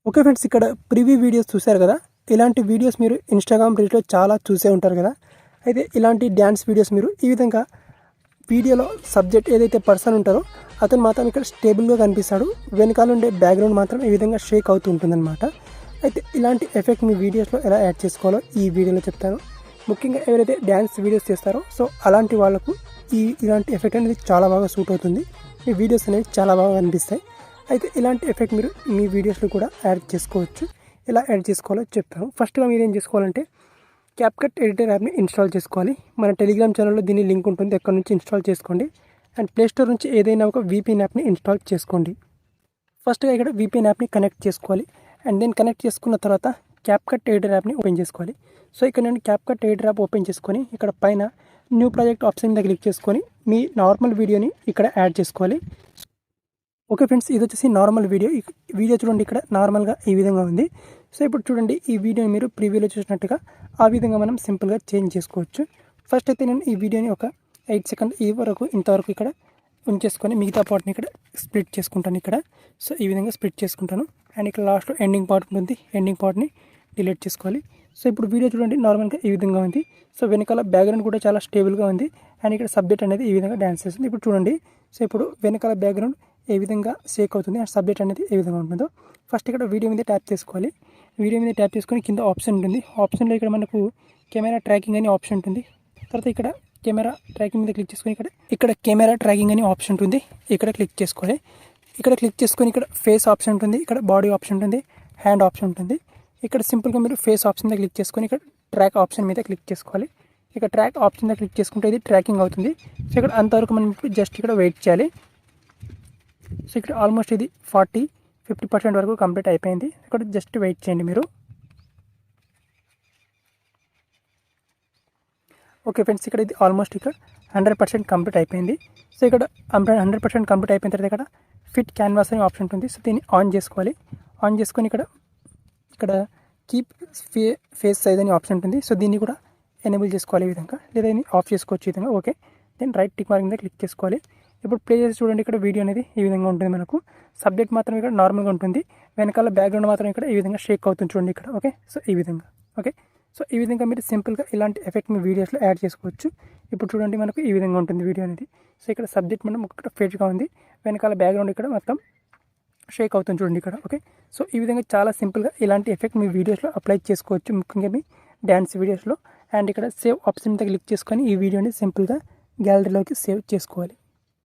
Okay friends, ఇక్కడ preview videos చూశారు కదా. ఇలాంటి వీడియోస్ మీరు ఇన్స్టాగ్రామ్ రీల్స్లో చాలా చూసే ఉంటారు కదా. అయితే ఇలాంటి డ్యాన్స్ వీడియోస్ మీరు ఈ విధంగా వీడియోలో సబ్జెక్ట్ ఏదైతే పర్సన్ ఉంటారో అతను మాత్రం ఇక్కడ స్టేబుల్గా కనిపిస్తాడు, వెనకాల ఉండే బ్యాక్గ్రౌండ్ మాత్రం ఈ విధంగా షేక్ అవుతూ ఉంటుందన్నమాట. అయితే ఇలాంటి ఎఫెక్ట్ మీ వీడియోస్లో ఎలా యాడ్ చేసుకోవాలో ఈ వీడియోలో చెప్తాను. ముఖ్యంగా ఎవరైతే డ్యాన్స్ వీడియోస్ చేస్తారో సో అలాంటి వాళ్ళకు ఇలాంటి ఎఫెక్ట్ అనేది చాలా బాగా సూట్ అవుతుంది. మీ వీడియోస్ అనేవి చాలా బాగా కనిపిస్తాయి. అయితే ఇలాంటి ఎఫెక్ట్ మీరు మీ వీడియోస్లో కూడా యాడ్ చేసుకోవచ్చు. ఎలా యాడ్ చేసుకోవాలో చెప్తాను. ఫస్ట్గా మీరు ఏం చేసుకోవాలంటే క్యాప్కట్ ఎడిటర్ యాప్ని ఇన్స్టాల్ చేసుకోవాలి. మన టెలిగ్రామ్ ఛానల్లో దీని లింక్ ఉంటుంది, అక్కడ నుంచి ఇన్స్టాల్ చేసుకోండి. అండ్ ప్లేస్టోర్ నుంచి ఏదైనా ఒక VPN యాప్ని ఇన్స్టాల్ చేసుకోండి. ఫస్ట్గా ఇక్కడ VPN యాప్ని కనెక్ట్ చేసుకోవాలి. అండ్ దెన్ కనెక్ట్ చేసుకున్న తర్వాత క్యాప్కట్ ఎడిటర్ యాప్ని ఓపెన్ చేసుకోవాలి. సో ఇక్కడ నేను క్యాప్కట్ ఎడిటర్ యాప్ ఓపెన్ చేసుకొని ఇక్కడ పైన న్యూ ప్రాజెక్ట్ ఆప్షన్ మీద క్లిక్ చేసుకొని మీ నార్మల్ వీడియోని ఇక్కడ యాడ్ చేసుకోవాలి. ఓకే ఫ్రెండ్స్, ఇది వచ్చేసి నార్మల్ వీడియో చూడండి. ఇక్కడ నార్మల్గా ఈ విధంగా ఉంది. సో ఇప్పుడు చూడండి, ఈ వీడియోని మీరు ప్రివ్యూలో చూసినట్టుగా ఆ విధంగా మనం సింపుల్గా చేంజ్ చేసుకోవచ్చు. ఫస్ట్ అయితే నేను ఈ వీడియోని ఒక 8 సెకండ్ ఇంతవరకు ఇక్కడ ఉంచేసుకొని మిగతా పార్ట్ని ఇక్కడ స్ప్లిట్ చేసుకుంటాను ఇక్కడ. సో ఈ విధంగా స్ప్లిట్ చేసుకుంటాను. అండ్ ఇక్కడ లాస్ట్లో ఎండింగ్ పార్ట్ ఉంటుంది, ఎండింగ్ పార్ట్ని డిలీట్ చేసుకోవాలి. సో ఇప్పుడు వీడియో చూడండి, నార్మల్గా ఈ విధంగా ఉంది. సో వెనకాల బ్యాక్గ్రౌండ్ కూడా చాలా స్టేబుల్గా ఉంది. అండ్ ఇక్కడ సబ్జెక్ట్ అనేది ఈ విధంగా డ్యాన్స్ చేస్తుంది. ఇప్పుడు చూడండి, సో ఇప్పుడు వెనకాల బ్యాక్గ్రౌండ్ ఏ విధంగా షేక్ అవుతుంది అండ్ సబ్జెక్ట్ అనేది ఏ విధంగా ఉంటుందో. ఫస్ట్ ఇక్కడ వీడియో మీద ట్యాప్ చేసుకోవాలి. వీడియో మీద ట్యాప్ చేసుకొని కింద ఆప్షన్ ఉంటుంది. ఆప్షన్లో ఇక్కడ మనకు కెమెరా ట్రాకింగ్ అని ఆప్షన్ ఉంటుంది. తర్వాత ఇక్కడ కెమెరా ట్రాకింగ్ మీద క్లిక్ చేసుకొని ఇక్కడ కెమెరా ట్రాకింగ్ అని ఆప్షన్ ఉంటుంది, ఇక్కడ క్లిక్ చేసుకోవాలి. ఇక్కడ క్లిక్ చేసుకొని ఇక్కడ ఫేస్ ఆప్షన్ ఉంటుంది, ఇక్కడ బాడీ ఆప్షన్ ఉంటుంది, హ్యాండ్ ఆప్షన్ ఉంటుంది. ఇక్కడ సింపుల్గా మీరు ఫేస్ ఆప్షన్ మీద క్లిక్ చేసుకొని ఇక్కడ ట్రాక్ ఆప్షన్ మీద క్లిక్ చేసుకోవాలి. ఇక్కడ ట్రాక్ ఆప్షన్ మీద క్లిక్ చేసుకుంటే ఇది ట్రాకింగ్ అవుతుంది. సో ఇక్కడ అంతవరకు మనం జస్ట్ ఇక్కడ వెయిట్ చేయాలి. సో ఇక్కడ ఆల్మోస్ట్ ఇది 40-50% వరకు కంప్లీట్ అయిపోయింది. ఇక్కడ జస్ట్ వెయిట్ చేయండి మీరు. ఓకే ఫ్రెండ్స్, ఇక్కడ ఇది ఆల్మోస్ట్ ఇక్కడ 100% కంప్లీట్ అయిపోయింది. సో ఇక్కడ 100% కంప్లీట్ అయిపోయిన తర్వాత ఇక్కడ ఫిట్ క్యాన్వాస్ అనే ఆప్షన్ ఉంటుంది. సో దీన్ని ఆన్ చేసుకోవాలి. ఆన్ చేసుకొని ఇక్కడ కీప్ ఫేస్ సైజ్ అనే ఆప్షన్ ఉంటుంది. సో దీన్ని కూడా ఎనేబుల్ చేసుకోవాలి ఈ విధంగా, లేదా ఆఫ్ చేసుకోవచ్చు ఈ విధంగా. Okay, then right tick mark మీద క్లిక్ చేసుకోవాలి. ఇప్పుడు ప్లే చేసి చూడండి, ఇక్కడ వీడియో అనేది ఈ విధంగా ఉంటుంది. మనకు సబ్జెక్ట్ మాత్రం ఇక్కడ నార్మల్గా ఉంటుంది, వెనకాల బ్యాక్గ్రౌండ్ మాత్రం ఇక్కడ ఈ విధంగా షేక్ అవుతుంది చూడండి ఇక్కడ. ఓకే, సో ఈ విధంగా. ఓకే, సో ఈ విధంగా మీరు సింపుల్గా ఇలాంటి ఎఫెక్ట్ మీ వీడియోస్లో యాడ్ చేసుకోవచ్చు. ఇప్పుడు చూడండి, మనకు ఈ విధంగా ఉంటుంది వీడియో అనేది. సో ఇక్కడ సబ్జెక్ట్ మనం ఇక్కడ ఫేట్గా ఉంది, వెనకాల బ్యాక్గ్రౌండ్ ఇక్కడ మొత్తం షేక్ అవుతుంది చూడండి ఇక్కడ. ఓకే, సో ఈ విధంగా చాలా సింపుల్గా ఇలాంటి ఎఫెక్ట్ మీ వీడియోస్లో అప్లై చేసుకోవచ్చు, ముఖ్యంగా మీ డ్యాన్స్ వీడియోస్లో. అండ్ ఇక్కడ సేవ్ ఆప్షన్ మీద క్లిక్ చేసుకొని ఈ వీడియోని సింపుల్గా గ్యాలరీలోకి సేవ్ చేసుకోవాలి.